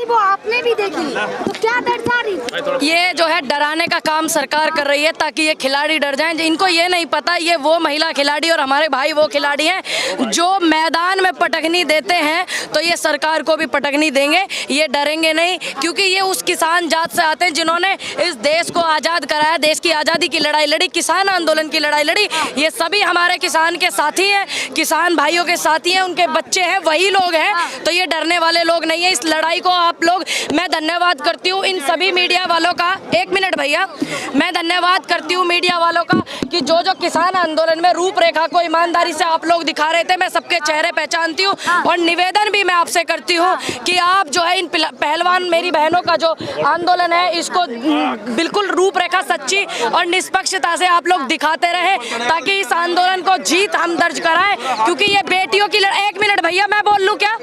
वो आपने भी देखी तो क्या दर्शा रही? ये जो है डराने का काम सरकार कर रही है ताकि ये खिलाड़ी डर जाएं। इनको ये नहीं पता ये वो महिला खिलाड़ी और हमारे भाई वो खिलाड़ी हैं जो मैदान में पटकनी देते हैं, तो ये सरकार को भी पटकनी देंगे। ये डरेंगे नहीं क्योंकि ये उस किसान जात से आते हैं जिन्होंने इस देश को आज़ाद कराया, देश की आज़ादी की लड़ाई लड़ी, किसान आंदोलन की लड़ाई लड़ी। ये सभी हमारे किसान के साथी हैं, किसान भाइयों के साथी हैं, उनके बच्चे हैं, वही लोग हैं। तो ये डरने वाले लोग नहीं है। इस लड़ाई को आप लोग, मैं धन्यवाद करती हूँ इन सभी मीडिया वालों का। एक मिनट भैया, मैं धन्यवाद करती हूँ मीडिया वालों का कि जो किसान आंदोलन में रूपरेखा को ईमानदारी से आप लोग दिखा रहे थे। मैं सबके चेहरे पहचानती हूँ और निवेदन भी मैं आपसे करती हूँ कि आप जो है इन पहलवान मेरी बहनों का जो आंदोलन है इसको बिल्कुल रूपरेखा सच्ची और निष्पक्षता से आप लोग दिखाते रहे ताकि इस आंदोलन को जीत हम दर्ज कराएं। क्योंकि ये बेटियों की एक मिनट भैया, मैं बोल लूँ क्या?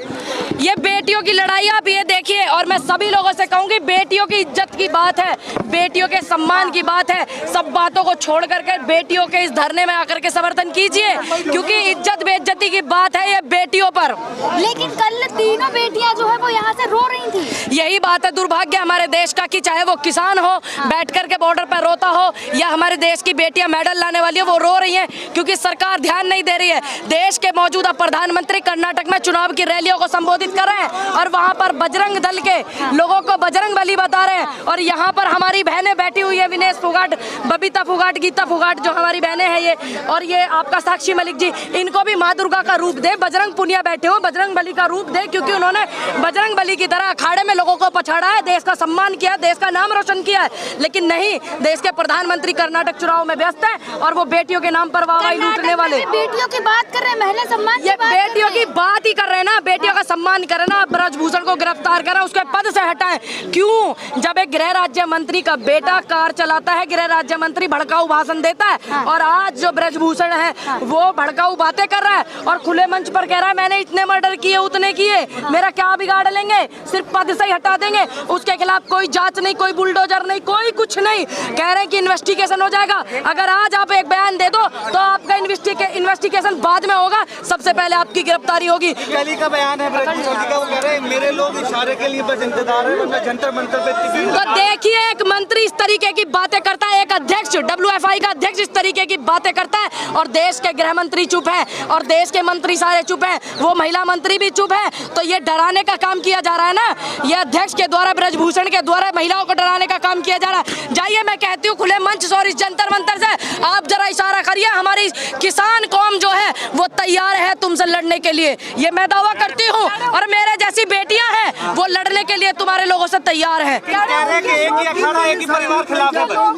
ये बेटियों की लड़ाई आप ये देखिए, और मैं सभी लोगों से कहूँगी बेटियों की इज्जत की बात है, बेटियों के सम्मान की बात है। सब बातों को छोड़ करके बेटियों के इस धरने में आकर के समर्थन कीजिए क्योंकि इज्जत बेइज्जती की बात है ये बेटियों पर। लेकिन कल तीनों बेटियां जो है वो यहाँ से रो रही थी। यही बात है, दुर्भाग्य हमारे देश का कि चाहे वो किसान हो बैठ कर के बॉर्डर पर रोता हो या हमारे देश की बेटियां मेडल लाने वाली है वो रो रही हैं क्योंकि सरकार ध्यान नहीं दे रही है। देश के मौजूदा प्रधानमंत्री कर्नाटक में चुनाव की रैलियों को संबोधित कर रहे हैं और वहाँ पर बजरंग दल के लोगों को बजरंग बली बता रहे हैं, और यहाँ पर हमारी बहनें बैठी हुई है, विनेश फोगाट, बबीता फोगाट, गीता फोगाट जो हमारी बहनें हैं ये, और ये आपका साक्षी मलिक जी, इनको भी माँ दुर्गा का रूप दे, बजरंग पुनिया बैठे हो, बजरंग बली का रूप दे क्योंकि उन्होंने बजरंग बली की तरह अखाड़े में लोगों को पछाड़ा है, देश का सम्मान किया है, देश का नाम रोशन किया है। लेकिन नहीं, देश के प्रधानमंत्री कर्नाटक चुनाव में व्यस्त है और वो बेटियों के नाम पर वाहवाही लूटने वाले बेटियों की बात कर रहे हैं, महिला सम्मान ये बेटियों की बात ही कर रहे हैं ना, बेटियों का सम्मान करें ना। ब्रजभूषण को गिरफ्तार करें, उसके पद से हटाएं। क्यों? जब एक गृह राज्य मंत्री का बेटा कार चलाता है, गृह राज्य मंत्री भड़काऊ भाषण देता है और आज जो ब्रजभूषण है वो भड़काऊ बातें कर रहा है और खुले मंच पर कह रहा है मैंने इतने मर्डर किए, उतने किए, मेरा क्या बिगाड़ लेंगे, सिर्फ पद से ही हटा देंगे। उसके खिलाफ कोई जांच नहीं, कोई बुलडोजर नहीं, कोई कुछ नहीं, कह रहे हैं कि इन्वेस्टिगेशन हो जाएगा। अगर आज आप एक बयान दे दो तो आपका इन्वेस्टिगेशन बाद में होगा, सबसे पहले आपकी गिरफ्तारी होगी। कल का बयान है ब्रजभूषण का, वो कह रहे हैं मेरे लोग इशारे के लिए बस इंतजार है, मैं जंतर मंतर पे। तो देखिए, एक मंत्री इस तरीके की बातें करता है, एक अध्यक्ष WFI का अध्यक्ष इस तरीके की बातें करता है और देश के गृह मंत्री चुप है और देश के मंत्री सारे चुप हैं, वो महिला मंत्री भी चुप है। तो ये डराने का काम किया जा रहा है ना, ये अध्यक्ष के द्वारा, ब्रजभूषण के द्वारा महिलाओं को डराने का काम किया जा रहा है। जाइए, मैं कहती हूँ खुले मंच और इस जंतर मंतर से आप जरा इशारा करिए, हमारी किसान कौम जो है वो तैयार है तुमसे लड़ने के लिए, ये मैं दावा करती हूँ, और मेरे जैसी बेटियां हैं वो लड़ने के लिए तुम्हारे लोगों से तैयार है।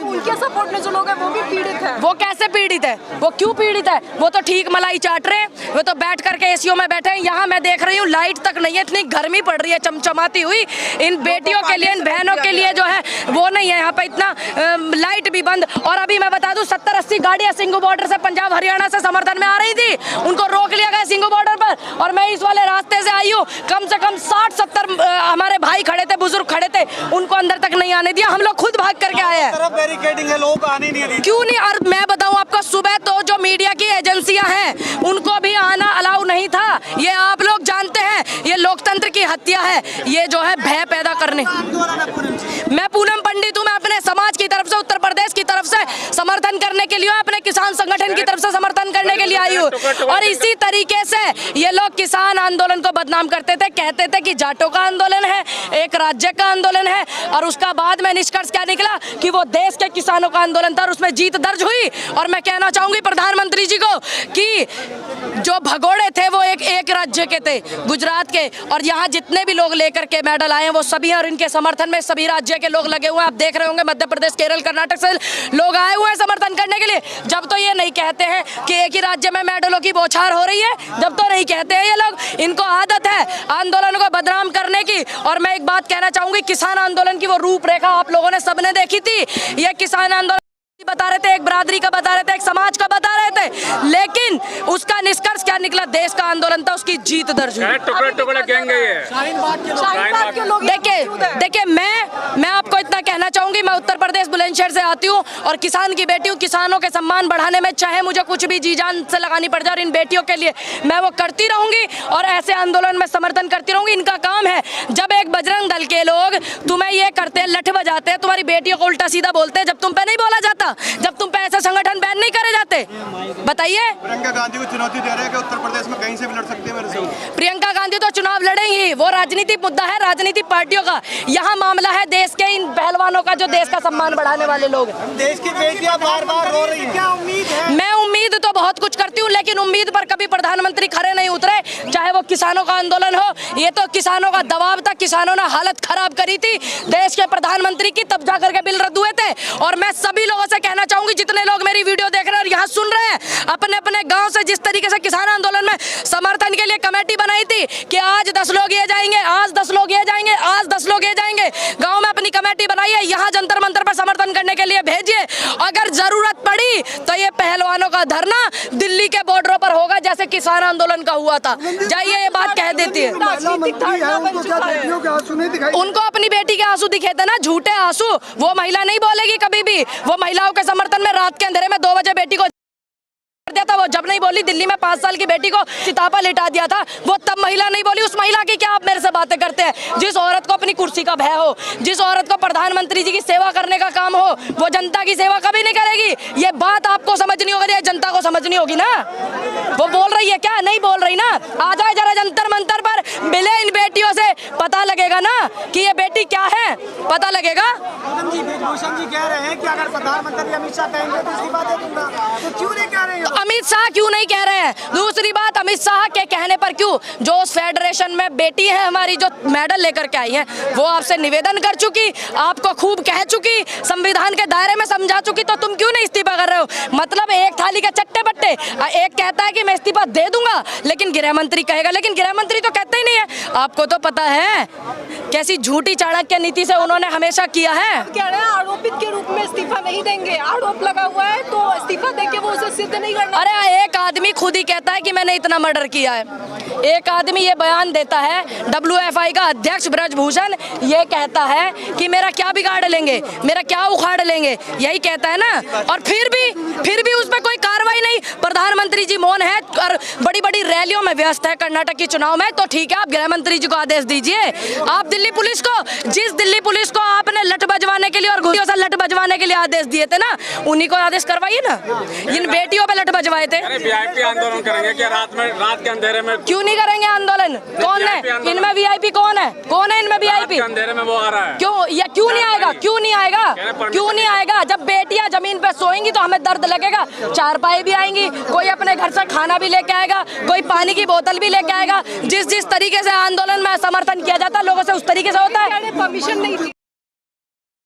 उनके सपोर्ट में जो लोग हैं वो भी पीड़ित है। वो कैसे पीड़ित है? वो क्यों पीड़ित है? वो तो ठीक मलाई चाट रहे हैं, वो तो बैठ करके एसीओ में बैठे हैं। यहाँ मैं देख रही हूँ लाइट तक नहीं है, इतनी गर्मी पड़ रही है चमचमाती हुई। इन बेटियों के लिए, इन बहनों के लिए जो है वो नहीं है, यहाँ पे इतना लाइट भी बंद। और अभी मैं बता दूं 70-80 गाड़ियां सिंघू बॉर्डर से पंजाब हरियाणा से समर्थन में आ रही थी, उनको रोक लिया गया सिंघू बॉर्डर पर, और मैं इस वाले रास्ते से आई हूँ। कम से कम 60-70 हमारे भाई खड़े थे, बुजुर्ग खड़े थे, उनको अंदर तक नहीं आने दिया। हम लोग खुद भाग करके आए हैं। बैरिकेडिंग है, लोग आने नहीं दिए। क्यों नहीं? और मैं बताऊं आपको, सुबह तो जो मीडिया की एजेंसियां हैं उनको भी आना अलाउ नहीं था। ये आप लोग जानते हैं, ये लोकतंत्र की हत्या है, ये जो है भय पैदा करने। मैं पूनम पंडित हूँ, मैं अपने समाज की तरफ से, उत्तर प्रदेश की तरफ से समर्थन करने के लिए, अपने किसान संगठन की तरफ से समर्थन करने के लिए आई हूँ। और इसी तरीके से ये लोग किसान आंदोलन को बदनाम करते थे, कहते थे कि जाटों का आंदोलन है, एक राज्य का आंदोलन है, और उसका बाद में निष्कर्ष क्या निकला कि वो देश के किसानों का आंदोलन था और उसमें जीत दर्ज हुई। और मैं कहना चाहूंगी प्रधानमंत्री जी को कि जो भगोड़े थे वो एक राज्य के थे, गुजरात के, और यहाँ जितने भी लोग लेकर के मेडल आए हैं वो सभी, और इनके समर्थन में सभी राज्य के लोग लगे हुए हैं। आप देख रहे होंगे मध्य प्रदेश, केरल, कर्नाटक से लोग आए हुए हैं समर्थन करने के लिए। जब तो ये नहीं कहते हैं कि एक ही राज्य में मेडलों की बौछार हो रही है, जब तो नहीं कहते हैं ये लोग, इनको आदत है आंदोलन को बदनाम करने की। और मैं एक बात कहना चाहूंगी, किसान आंदोलन की वो रूपरेखा आप लोगों ने सबने देखी थी। ये किसान आंदोलन बता रहे थे, एक बरादरी का बता रहे थे, एक समाज का बता रहे थे, लेकिन उसका निष्कर्ष क्या निकला? देश का आंदोलन था, उसकी जीत दर्ज हुई। टुकड़े गैंग है ये। देखिए मैं आपको इतना कहना कहना चाहूंगी, मैं उत्तर प्रदेश बुलंदशहर से आती हूँ और किसान की बेटी हूँ। किसानों के सम्मान बढ़ाने में चाहे मुझे कुछ भी जी जान से लगानी पड़ जाए और इन बेटियों के लिए मैं वो करती रहूंगी और ऐसे आंदोलन में समर्थन करती रहूंगी। इनका काम है, जब एक बजरंग दल के लोग तुम्हें ये करते हैं, लठ बजाते हैं, तुम्हारी बेटियों को उल्टा सीधा बोलते हैं, जब तुम पे नहीं बोला जाता, जब तुम पे ऐसे संगठन बैन नहीं करे जाते, बताइए। प्रियंका गांधी को चुनौती दे रहे हैं कि उत्तर प्रदेश में कहीं से भी लड़ सकती है मेरे से। प्रियंका गांधी तो चुनाव लड़ेंगी, वो राजनीतिक मुद्दा है राजनीतिक पार्टियों का। यहाँ मामला है देश के इन पहलवानों का जो देश का सम्मान बढ़ाने वाले लोग। देश की बेटियां बार-बार रो रही हैं। क्या उम्मीद है? मैं उम्मीद तो बहुत कुछ करती हूँ, लेकिन उम्मीद पर कभी प्रधानमंत्री खड़े नहीं उतरे। चाहे वो किसानों का आंदोलन हो, ये तो किसानों का दबाव था, किसानों ने हालत खराब करी थी देश के प्रधानमंत्री की, तब जाकर के बिल रद्द हुए थे। और मैं सभी लोगों से कहना चाहूंगी, जितने लोग मेरी वीडियो देख रहे हैं और यहाँ सुन रहे हैं, अपने अपने गाँव से जिस तरीके से किसान आंदोलन में समर्थन के लिए कमेटी बनाई थी कि आज 10 लोग ये जाएंगे, आज 10 लोग ये जाएंगे, आज 10 लोग ये जाएंगे, गाँव में अपनी कमेटी बनाइए, यहाँ जंतर मंतर पर समर्थन करने के लिए भेजिए। अगर जरूरत पड़ी तो ये पहलवानों का धरना दिल्ली के बॉर्डरों पर होगा, जैसे किसान आंदोलन का हुआ था। जाइए, ये बात कह देती है। उनको अपनी बेटी के आंसू दिखे थे ना, झूठे आंसू। वो महिला नहीं बोलेगी कभी भी। वो महिलाओं के समर्थन में रात के अंधेरे में 2 बजे बेटी को दिया था। वो जब नहीं बोली, दिल्ली में 5 साल की बेटी को चितापा लिटा दिया था, वो तब महिला नहीं बोली। उस महिला की क्या आप मेरे से बातें करते हैं? जिस औरत को अपनी कुर्सी का भय हो, जिस औरत को प्रधानमंत्री जी की सेवा करने का काम हो, वो जनता की सेवा कभी नहीं करेगी। ये बात आपको समझनी होगी, ये जनता को समझनी होगी ना। वो बोल रही है क्या? नहीं बोल रही ना। आ जाए जरा जंतर मंतर पर, मिले इन बेटियों से, पता लगेगा ना कि ये बेटी क्या है, पता लगेगा। भूषण जी कह रहे हैं कि अगर प्रधानमंत्री अमित शाह कहेंगे तो इस्तीफा दे दूंगा, तो क्यों नहीं कह रहे हैं? अमित शाह क्यों नहीं कह रहे हैं? दूसरी बात, अमित शाह के कहने पर क्यों? जो उस फेडरेशन में बेटी है हमारी, जो मेडल लेकर के आई है, वो आपसे निवेदन कर चुकी, आपको खूब कह चुकी, संविधान के दायरे में समझा चुकी, तो तुम क्यों नहीं इस्तीफा कर रहे हो? मतलब एक थाली के चट्टे बट्टे। एक कहता है कि मैं इस्तीफा दे दूंगा, लेकिन गृह मंत्री कहेगा, लेकिन गृह मंत्री तो कहते ही नहीं है। आपको तो पता है कैसी झूठी चाणक्य नीति से उन्होंने हमेशा किया है। कह रहे हैं आरोपित के रूप में इस्तीफा नहीं देंगे, आरोप लगा हुआ है तो इस्तीफा देके वो उसे सिद्ध नहीं करना। अरे एक आदमी खुद ही कहता है कि मैंने इतना मर्डर किया है। एक आदमी ये बयान देता है, WFI का अध्यक्ष ब्रजभूषण ये कहता है कि मेरा क्या बिगाड़ लेंगे, मेरा क्या उखाड़ लेंगे, यही कहता है ना। और फिर भी उस पर कोई कार्रवाई नहीं। प्रधानमंत्री जी मौन है और बड़ी बड़ी रैलियों में व्यस्त है कर्नाटक के चुनाव में, तो ठीक है, आप गृह मंत्री जी को आदेश दीजिए। आप दिल्ली पुलिस को, जिस दिल्ली पुलिस को आपने लठ बजवाने के लिए और घुड़ियों से लठ बजवाने के लिए आदेश दिए थे ना, उन्हीं को आदेश करवाइए ना। इन बेटियों पे लठ बजवाए थे। VIP आंदोलन करेंगे क्या रात के अंधेरे में? क्यों नहीं करेंगे आंदोलन? कौन है इनमें VIP? कौन है इनमें VIP? अंधेरे में वो आ रहा है। क्यों नहीं आएगा? क्यों नहीं आएगा? जब बेटियां जमीन पे सोएंगी तो हमें दर्द लगेगा। चारपाई भी आएंगी, कोई अपने घर से खाना भी लेके आएगा, कोई पानी की बोतल भी लेके आएगा। जिस तरीके से आंदोलन में समर्थन किया जाता है लोगों से, उस तरीके से होता है। परमिशन नहीं थी।